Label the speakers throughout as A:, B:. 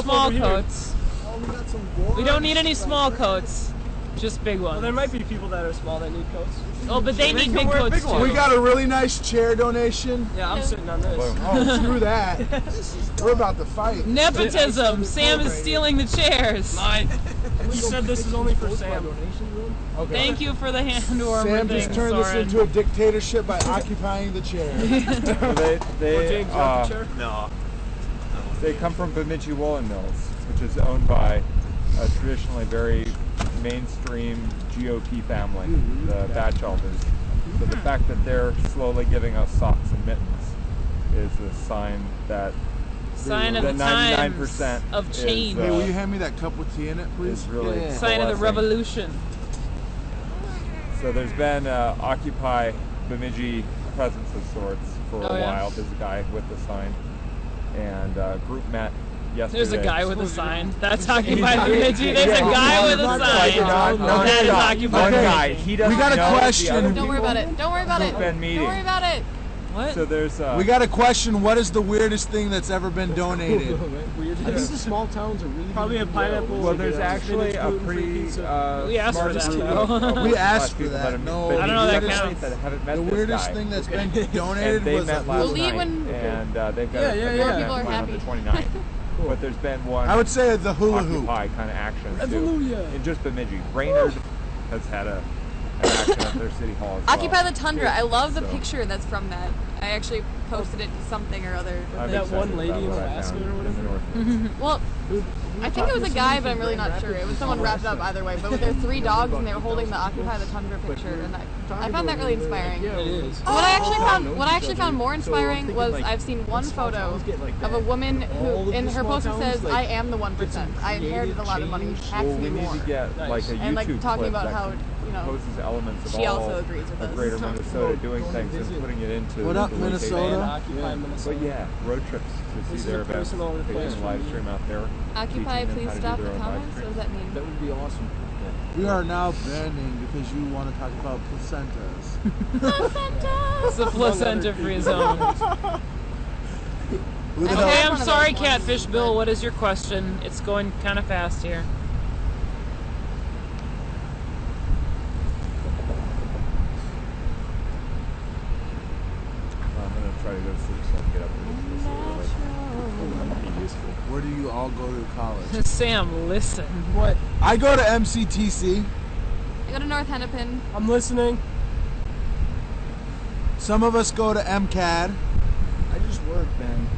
A: small coats.
B: Oh, we got some
A: We don't need any small coats. Just big ones.
C: Well, there might be people that are small that need coats.
A: Oh, but they need big coats too.
B: We got a really nice chair donation.
C: Yeah, I'm sitting on this.
B: Oh, screw that. We're about to fight.
A: Nepotism. Sam is stealing the chairs.
C: Mine. You said this is only for Sam.
B: Okay.
A: Thank you for the hand warmer
B: Sam
A: thing,
B: just turned this
A: Soren.
B: into a dictatorship by occupying the chair.
D: No. They come from Bemidji Woolen Mills, which is owned by a traditionally very mainstream GOP family, the Batchelters. So the fact that they're slowly giving us socks and mittens is a sign that
A: Sign of
D: the
A: the times
D: 99%
A: of change.
B: Hey, will you hand me that cup with tea in it, please?
D: is really
A: Sign of the
D: coalescing.
A: revolution.
D: So there's been Occupy Bemidji presence of sorts for a while. There's a guy with the sign, and group met yesterday.
A: There's a guy with a sign. That's Occupy Bemidji. There's a guy with a sign. That is Occupy
D: One guy.
A: Bemidji.
D: He doesn't
B: We got a
D: know
B: question.
E: Don't worry about it. Don't worry about it.
D: Been meeting.
E: Don't worry about it.
A: What?
D: So there's
B: We got a question. What is the weirdest thing that's ever been donated?
C: I think the small towns are really probably a pineapple.
D: well, there's actually a pretty
A: We asked for
D: smart
A: that,
D: group
A: though.
D: of
B: We asked
D: people
B: for that.
D: have
B: No,
D: been
A: I don't know that
D: meeting
A: counts.
D: that haven't met
B: The
D: this
B: weirdest
D: guy.
B: thing that's been
D: And
B: donated
D: they
B: was
D: met last
E: Believe
D: night,
E: when-
D: and they've got
C: Yeah,
D: a
C: yeah,
D: big
C: yeah.
D: event
E: People are
D: planned on the
E: happy.
D: 29th. But there's been one
B: I would say the hula hoop.
D: Occupy kind of action too.
C: Hallelujah.
D: In just Bemidji. Brainerd has had an action at their city hall as well.
E: Occupy the Tundra. I love the
D: So-
E: picture that's from that. I actually posted it to something or other.
D: I'm
C: That
D: excited
C: one lady
D: about
C: in the
D: what I
C: basket
D: found
C: or
D: in
C: whatever?
D: the Northeast.
E: Well, I think it was a guy, but I'm really not sure. It was someone wrapped up either way. But with their 3 dogs, and they were holding the Occupy the Tundra picture, and I found that really inspiring.
C: It is.
E: What I actually found more inspiring was I've seen one photo of a woman who, in her poster says, "I am the 1%. I inherited a lot of money. Tax
D: Well,
E: me
D: we need
E: more."
D: to get like a
E: And
D: YouTube
E: like talking
D: clip
E: about
D: that
E: how, you know,
D: poses elements of
E: she
D: all
E: also agrees with
D: of
E: us.
D: greater Minnesota doing things and putting it into
B: What up,
D: the location.
B: Minnesota?
C: Occupy Minnesota.
D: But yeah, road trips to
C: This
D: see
C: is
D: their
C: a
D: events.
C: personal
D: They can
C: request
D: live
C: from
D: stream out there.
E: Occupy,
D: teaching them
E: please
D: how to do
E: stop
D: their
E: the
D: own live
E: comments. What
D: stream.
E: does that mean?
C: That would be awesome.
B: We are now banning because you want to talk about placentas.
A: It's the placenta-free zone.
B: Who the
E: I
B: hell-
A: Okay,
E: have
A: I'm
E: one of
A: sorry,
E: those ones,
A: Catfish Bill.
E: but-
A: What is your question? It's going kind of fast here.
D: I'm gonna try to go to sleep so I can get up and go to sleep early.
B: Where do you all go to college?
A: Sam, listen.
C: What?
B: I go to MCTC.
E: I go to North Hennepin.
C: I'm listening.
B: Some of us go to MCAD.
F: I just work, man.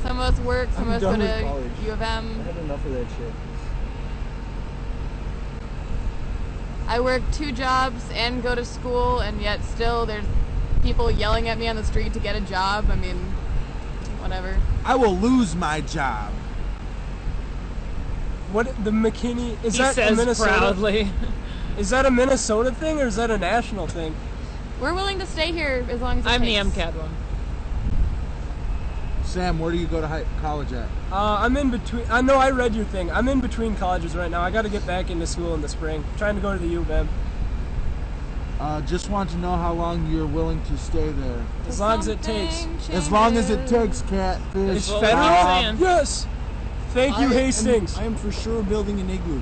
E: Some of us work. Some
F: I'm
E: of us go
F: done with
E: to
F: college.
E: U of
F: I
E: M.
F: had enough of that shit.
E: I work 2 jobs and go to school, and yet still there's people yelling at me on the street to get a job. I mean, whatever.
B: I will lose my job.
C: What the McKinney is
A: He
C: that a
A: says
C: Minnesota?
A: proudly.
C: Is that a Minnesota thing or is that a national thing?
E: We're willing to stay here as long as it
A: I'm the
E: takes.
A: MCAD one.
B: Sam, where do you go to college at?
C: I'm in between. I know I read your thing. I'm in between colleges right now. I got to get back into school in the spring. Trying to go to the U of M.
B: Just want to know how long you're willing to stay there.
C: As long as it takes.
E: Something
B: As long as it
E: changes.
B: takes, Catfish.
C: It's
A: what
C: federal.
A: we're saying.
C: Yes. Thank you, Hastings.
F: I am for sure building an igloo.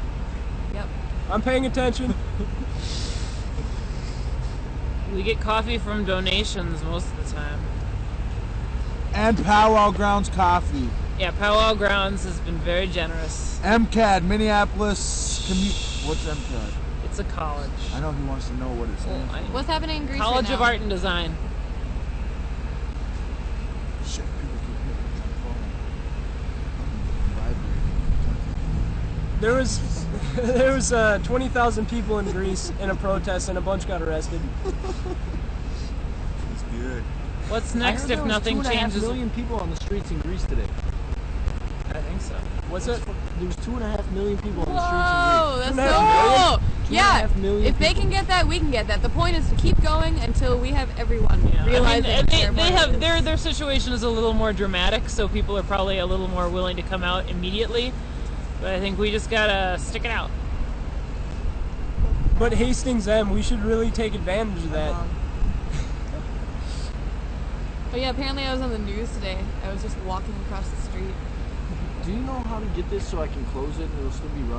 E: Yep.
C: I'm paying attention.
A: We get coffee from donations most of the time.
B: And Powwow Grounds Coffee.
A: Yeah, Powwow Grounds has been very generous.
B: MCAD, Minneapolis What's MCAD?
A: It's a college.
B: I know he wants to know what it stands for.
E: What's happening in Greece
A: College
E: right
A: of
E: now?
A: Art and Design.
B: Shit, people keep hitting my phone.
C: There was 20,000 people in Greece in a protest and a bunch got arrested.
B: It's good.
A: What's next if nothing changes?
F: 2.5 million people on the streets in Greece today.
A: I think so.
C: What's it?
F: There's 2.5 million people on the
E: Whoa,
F: streets in
E: that's
C: 2.5
E: so cool.
F: 2.5
E: Yeah,
F: million
E: if they
F: people.
E: can get that, we can get that. The point is to keep going until we have everyone
A: Yeah.
E: realizing
A: I mean,
E: they're
A: they
E: part of
A: have
E: this.
A: their situation is a little more dramatic, so people are probably a little more willing to come out immediately. But I think we just gotta stick it out.
C: But Hastings M, we should really take advantage of that.
E: But yeah, apparently I was on the news today. I was just walking across the street.
F: Do you know how to get this so I can close it and it'll still be running?